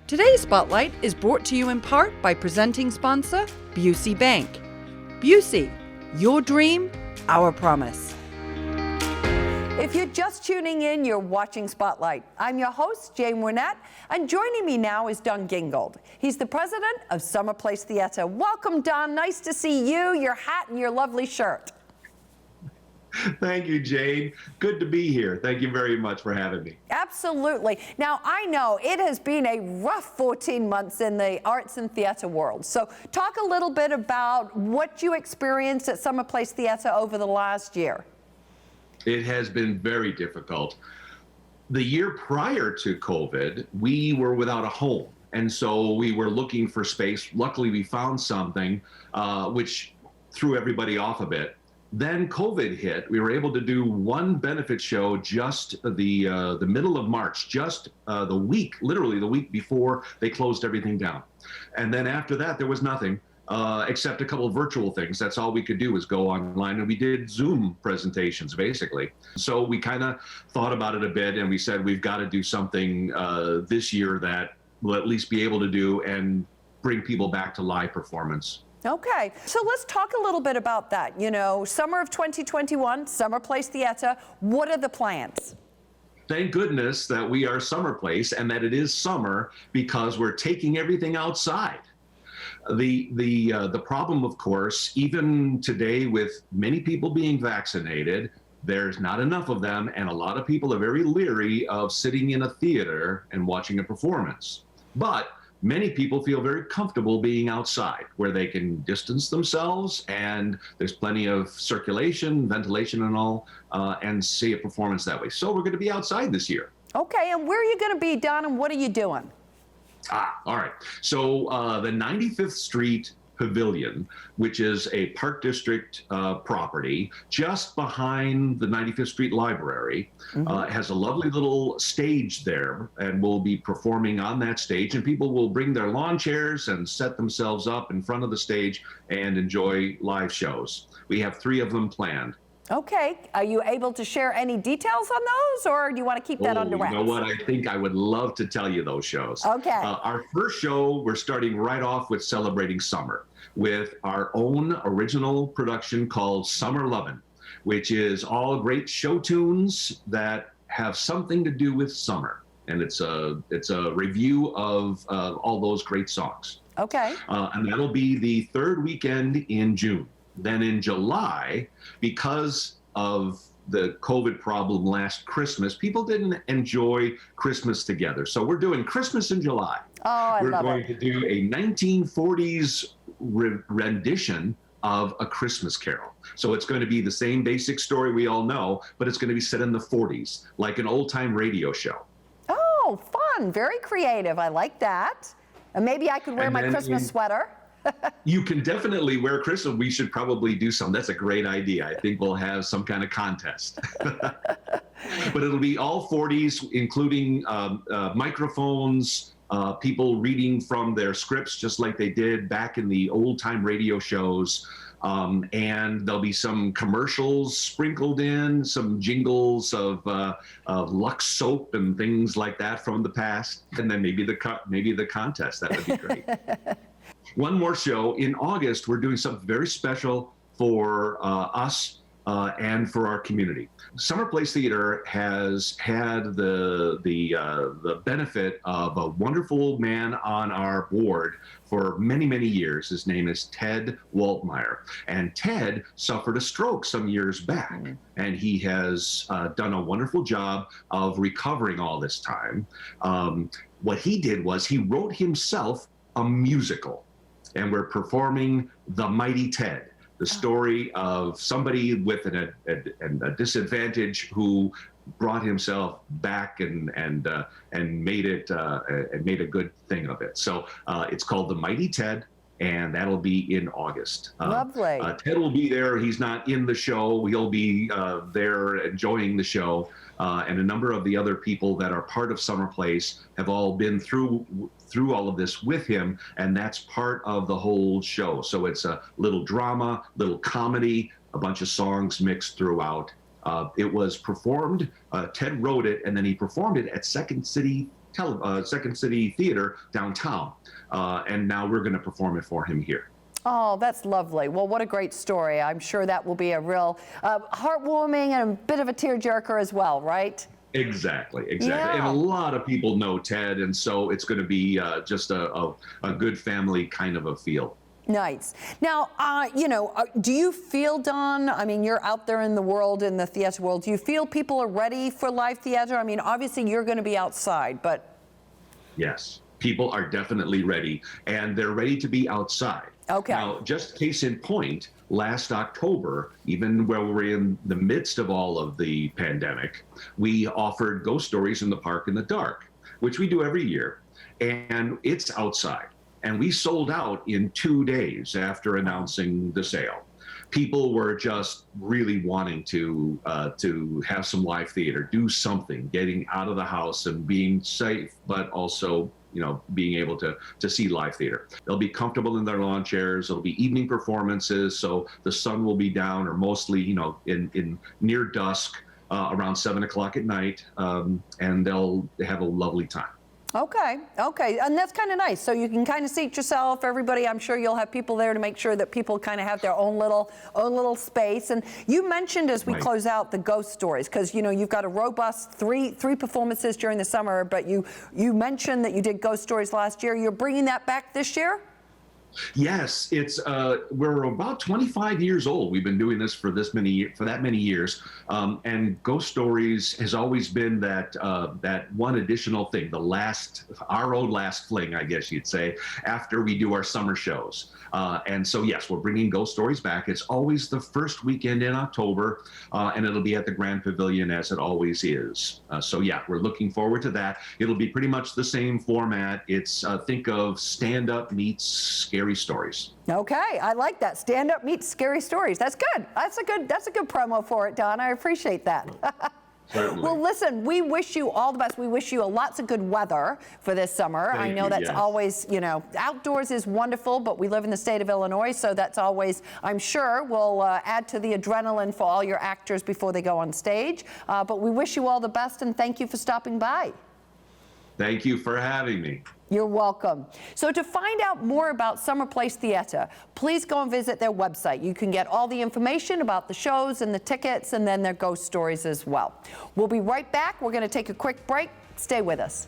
Today's Spotlight is brought to you in part by presenting sponsor, Busey Bank. Busey, your dream, our promise. If you're just tuning in, you're watching Spotlight. I'm your host, Jane Wernette, and joining me now is Don Gingold. He's the president of Summer Place Theater. Welcome, Don. Nice to see you, your hat, and your lovely shirt. Thank you, Jane. Good to be here. Thank you very much for having me. Absolutely. Now, I know it has been a rough 14 months in the arts and theater world. So talk a little bit about what you experienced at Summer Place Theater over the last year. It has been very difficult. The year prior to COVID, we were without a home. And so we were looking for space. Luckily, we found something which threw everybody off a bit. Then COVID hit. We were able to do one benefit show just the middle of March, just literally the week before they closed everything down. And then after that, there was nothing except a couple of virtual things. That's all we could do was go online, and we did Zoom presentations, basically. So we kind of thought about it a bit, and we said we've got to do something this year that we'll at least be able to do and bring people back to live performance. Okay, so let's talk a little bit about that. You know, summer of 2021, Summer Place Theater, what are the plans? Thank goodness that we are Summer Place and that it is summer, because we're taking everything outside. The problem, of course, even today with many people being vaccinated, there's not enough of them, and a lot of people are very leery of sitting in a theater and watching a performance. But many people feel very comfortable being outside where they can distance themselves, and there's plenty of circulation, ventilation and all, and see a performance that way. So we're going to be outside this year. Okay, and where are you going to be, Don, and what are you doing? All right. So the 95th Street Pavilion, which is a Park District property just behind the 95th Street Library, has a lovely little stage there, and we'll be performing on that stage, and people will bring their lawn chairs and set themselves up in front of the stage and enjoy live shows. We have 3 of them planned. Okay, are you able to share any details on those, or do you want to keep that under wraps? You know what? I think I would love to tell you those shows. Okay. Our first show, we're starting right off with celebrating summer with our own original production called Summer Lovin', which is all great show tunes that have something to do with summer. And it's a review of all those great songs. Okay. And that'll be the 3rd weekend in June. Then in July, because of the COVID problem last Christmas, people didn't enjoy Christmas together. So we're doing Christmas in July. Oh, I we're love going it. to do a 1940s rendition of A Christmas Carol. So it's going to be the same basic story we all know, but it's going to be set in the 40s, like an old-time radio show. Oh, fun. Very creative. I like that. And maybe I could wear my Christmas sweater. You can definitely wear Christmas. We should probably do some. That's a great idea. I think we'll have some kind of contest. But it'll be all 40s, including microphones, people reading from their scripts just like they did back in the old-time radio shows. And there'll be some commercials sprinkled in, some jingles of Lux soap and things like that from the past. And then maybe the contest. That would be great. One more show in August. We're doing something very special for us and for our community. Summer Place Theater has had the benefit of a wonderful man on our board for many, many years. His name is Ted Waltmeyer. And Ted suffered a stroke some years back. And he has done a wonderful job of recovering all this time. What he did was he wrote himself a musical. And we're performing The Mighty Ted, the story of somebody with a disadvantage who brought himself back and made a good thing of it. So it's called The Mighty Ted, and that'll be in August. Lovely. Ted will be there. He's not in the show. He'll be there enjoying the show. And a number of the other people that are part of Summer Place have all been through all of this with him, and that's part of the whole show. So it's a little drama, little comedy, a bunch of songs mixed throughout. It was performed, Ted wrote it, and then he performed it at Second City Second City Theater downtown, and now we're going to perform it for him here. Oh, that's lovely. Well, what a great story. I'm sure that will be a real heartwarming and a bit of a tearjerker as well, right? Exactly. Yeah. And a lot of people know Ted, and so it's going to be just a good family kind of a feel. Nice. Now, do you feel, Don, I mean, you're out there in the world, in the theater world, do you feel people are ready for live theater? I mean, obviously you're going to be outside, but... Yes, people are definitely ready, and they're ready to be outside. Okay. Now, just case in point, last October, even where we're in the midst of all of the pandemic, we offered Ghost Stories in the Park in the Dark, which we do every year, and it's outside. And we sold out in 2 days after announcing the sale. People were just really wanting to have some live theater, do something, getting out of the house and being safe, but also being able to see live theater. They'll be comfortable in their lawn chairs. It'll be evening performances, so the sun will be down, or mostly, in near dusk, around 7 o'clock at night, and they'll have a lovely time. Okay, and that's kind of nice. So you can kind of seat yourself, everybody. I'm sure you'll have people there to make sure that people kind of have their own little space. And you mentioned, as we close out, the Ghost Stories, because you've got a robust three performances during the summer. But you mentioned that you did Ghost Stories last year. You're bringing that back this year? Yes, it's we're about 25 years old. We've been doing this for that many years, and Ghost Stories has always been that one additional thing, our own last fling, I guess you'd say, after we do our summer shows. And so yes, we're bringing Ghost Stories back. It's always the first weekend in October, and it'll be at the Grand Pavilion as it always is. So yeah, we're looking forward to that. It'll be pretty much the same format. It's think of stand-up meets scary stories. Okay, I like that. Stand up meets scary stories. That's good. That's a good promo for it, Don. I appreciate that. Certainly. Well, listen, we wish you all the best. We wish you lots of good weather for this summer. I know that's always, outdoors is wonderful, but we live in the state of Illinois, so that's always, I'm sure, will add to the adrenaline for all your actors before they go on stage. But we wish you all the best, and thank you for stopping by. Thank you for having me. You're welcome. So to find out more about Summer Place Theater, please go and visit their website. You can get all the information about the shows and the tickets, and then their Ghost Stories as well. We'll be right back. We're going to take a quick break. Stay with us.